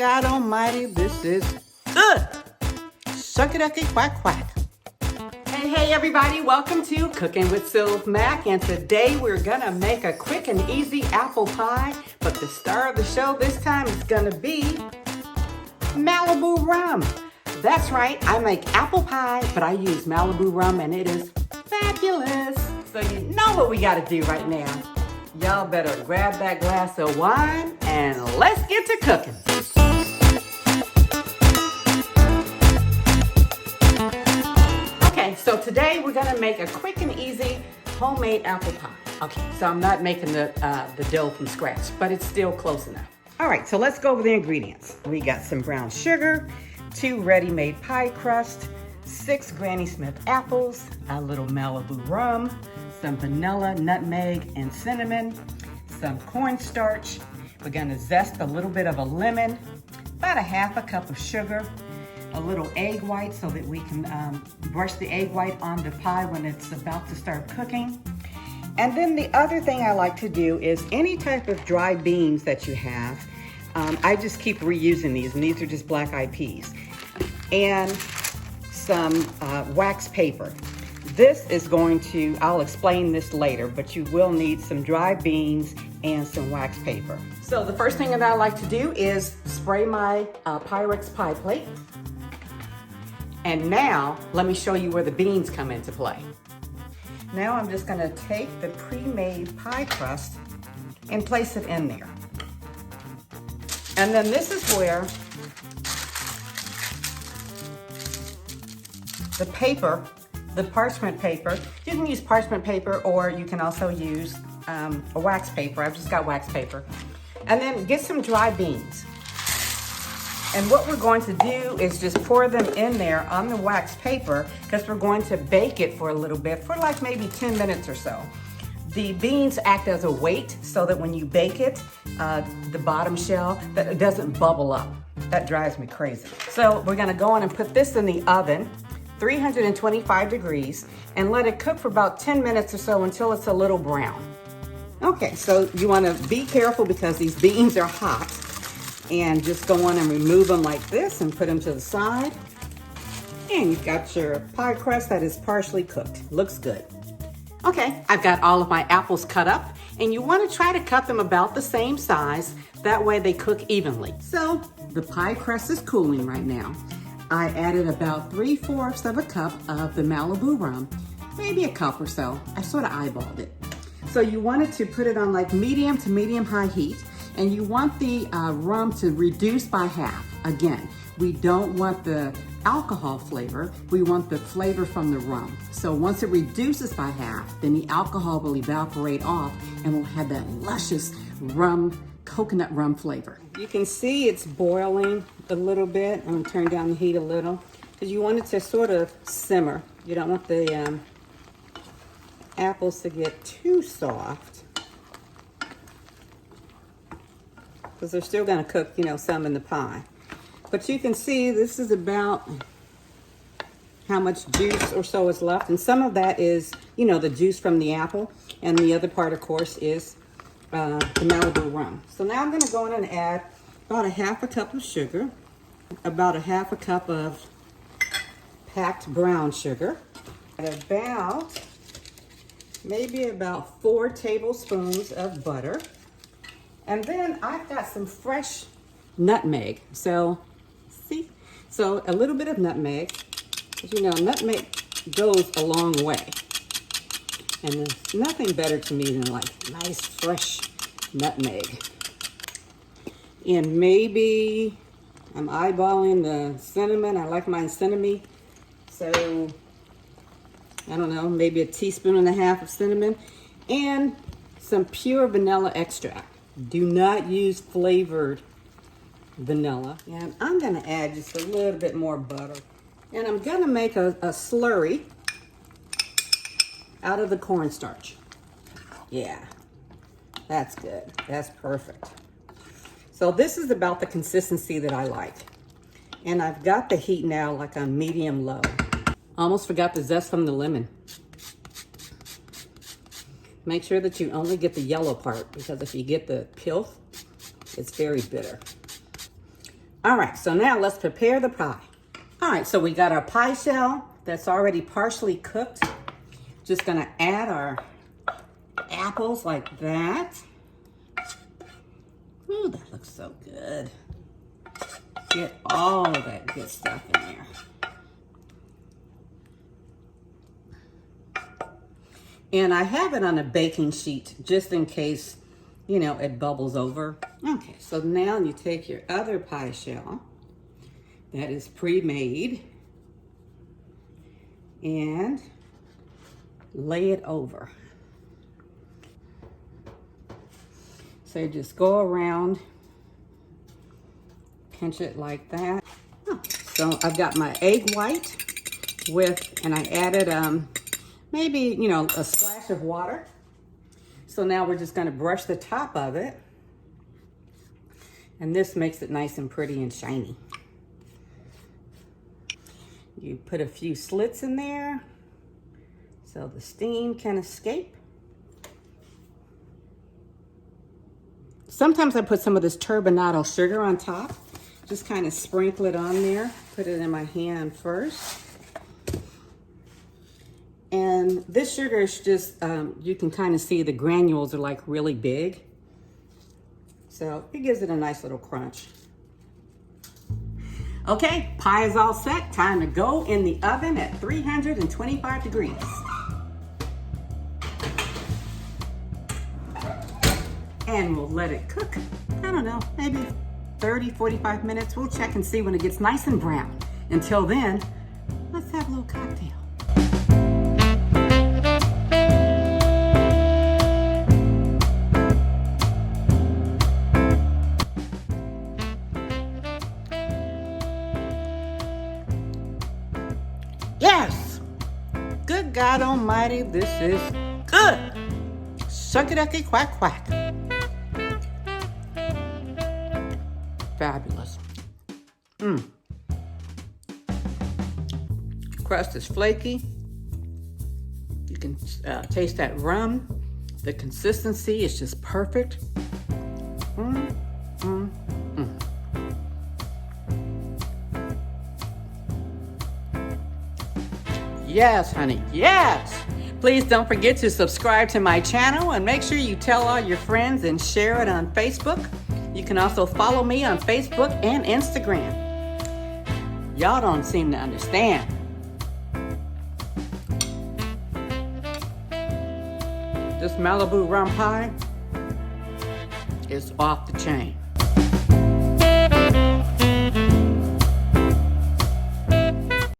God almighty, this is good. Sucky-ducky quack quack. Hey everybody, welcome to Cooking with Sylv Mac, and today we're gonna make a quick and easy apple pie, but the star of the show this time is gonna be Malibu Rum. That's right, I make apple pie, but I use Malibu Rum and it is fabulous. So you know what we gotta do right now. Y'all better grab that glass of wine and let's get to cooking. Okay, so today we're gonna make a quick and easy homemade apple pie. Okay, so I'm not making the dough from scratch, but it's still close enough. All right, so let's go over the ingredients. We got some brown sugar, 2 ready-made pie crust, 6 Granny Smith apples, a little Malibu rum, some vanilla, nutmeg, and cinnamon, some cornstarch. We're gonna zest a little bit of a lemon, about a half a cup of sugar, a little egg white so that we can brush the egg white on the pie when it's about to start cooking. And then the other thing I like to do is any type of dry beans that you have, I just keep reusing these, and these are just black-eyed peas. And some wax paper. This is going to, I'll explain this later, but you will need some dry beans and some wax paper. So the first thing that I like to do is spray my Pyrex pie plate. And now, let me show you where the beans come into play. Now I'm just gonna take the pre-made pie crust and place it in there. And then this is where the paper, the parchment paper, you can use parchment paper or you can also use a wax paper. I've just got wax paper. And then get some dry beans. And what we're going to do is just pour them in there on the wax paper because we're going to bake it for a little bit, for like maybe 10 minutes or so. The beans act as a weight so that when you bake it, the bottom shell, that it doesn't bubble up. That drives me crazy. So we're gonna go on and put this in the oven, 325 degrees, and let it cook for about 10 minutes or so until it's a little brown. Okay, so you wanna be careful because these beans are hot, and just go on and remove them like this and put them to the side. And you've got your pie crust that is partially cooked. Looks good. Okay, I've got all of my apples cut up, and you wanna try to cut them about the same size, that way they cook evenly. So the pie crust is cooling right now. I added about 3/4 of a cup of the Malibu rum, maybe a cup or so. I sort of eyeballed it. So you wanted to put it on like medium to medium high heat, and you want the rum to reduce by half. Again, we don't want the alcohol flavor, we want the flavor from the rum. So once it reduces by half, then the alcohol will evaporate off and we'll have that luscious rum, coconut rum flavor. You can see it's boiling a little bit. I'm gonna turn down the heat a little because you want it to sort of simmer. You don't want the apples to get too soft because they're still gonna cook, you know, some in the pie. But you can see this is about how much juice or so is left. And some of that is, you know, the juice from the apple. And the other part, of course, is the Malibu rum. So now I'm gonna go in and add about a half a cup of sugar, about a half a cup of packed brown sugar, and maybe about 4 tablespoons of butter. And then I've got some fresh nutmeg. So, see? So a little bit of nutmeg. As you know, nutmeg goes a long way. And there's nothing better to me than like nice fresh nutmeg. And maybe I'm eyeballing the cinnamon. I like mine cinnamon. So, I don't know, maybe 1.5 teaspoons of cinnamon. And some pure vanilla extract. Do not use flavored vanilla. And I'm gonna add just a little bit more butter. And I'm gonna make a slurry out of the cornstarch. Yeah, that's good. That's perfect. So this is about the consistency that I like. And I've got the heat now like on medium low. Almost forgot the zest from the lemon. Make sure that you only get the yellow part because if you get the peel, it's very bitter. All right, so now let's prepare the pie. All right, so we got our pie shell that's already partially cooked. Just gonna add our apples like that. Ooh, that looks so good. Get all of that good stuff in there. And I have it on a baking sheet just in case, you know, it bubbles over. Okay, so now you take your other pie shell that is pre-made and lay it over. So you just go around, pinch it like that. Oh, so I've got my egg white and I added maybe, you know, a splash of water. So now we're just gonna brush the top of it. And this makes it nice and pretty and shiny. You put a few slits in there so the steam can escape. Sometimes I put some of this turbinado sugar on top. Just kind of sprinkle it on there. Put it in my hand first. And this sugar is just, you can kind of see the granules are like really big. So it gives it a nice little crunch. Okay, pie is all set. Time to go in the oven at 325 degrees. And we'll let it cook. I don't know, maybe 30, 45 minutes. We'll check and see when it gets nice and brown. Until then, let's have a little cocktail. Yes! Good God Almighty, this is good. Sucky-ducky quack quack. Fabulous. Crust is flaky. You can taste that rum. The consistency is just perfect. Yes, honey, yes. Please don't forget to subscribe to my channel and make sure you tell all your friends and share it on Facebook. You can also follow me on Facebook and Instagram. Y'all don't seem to understand. This Malibu Rum pie is off the chain.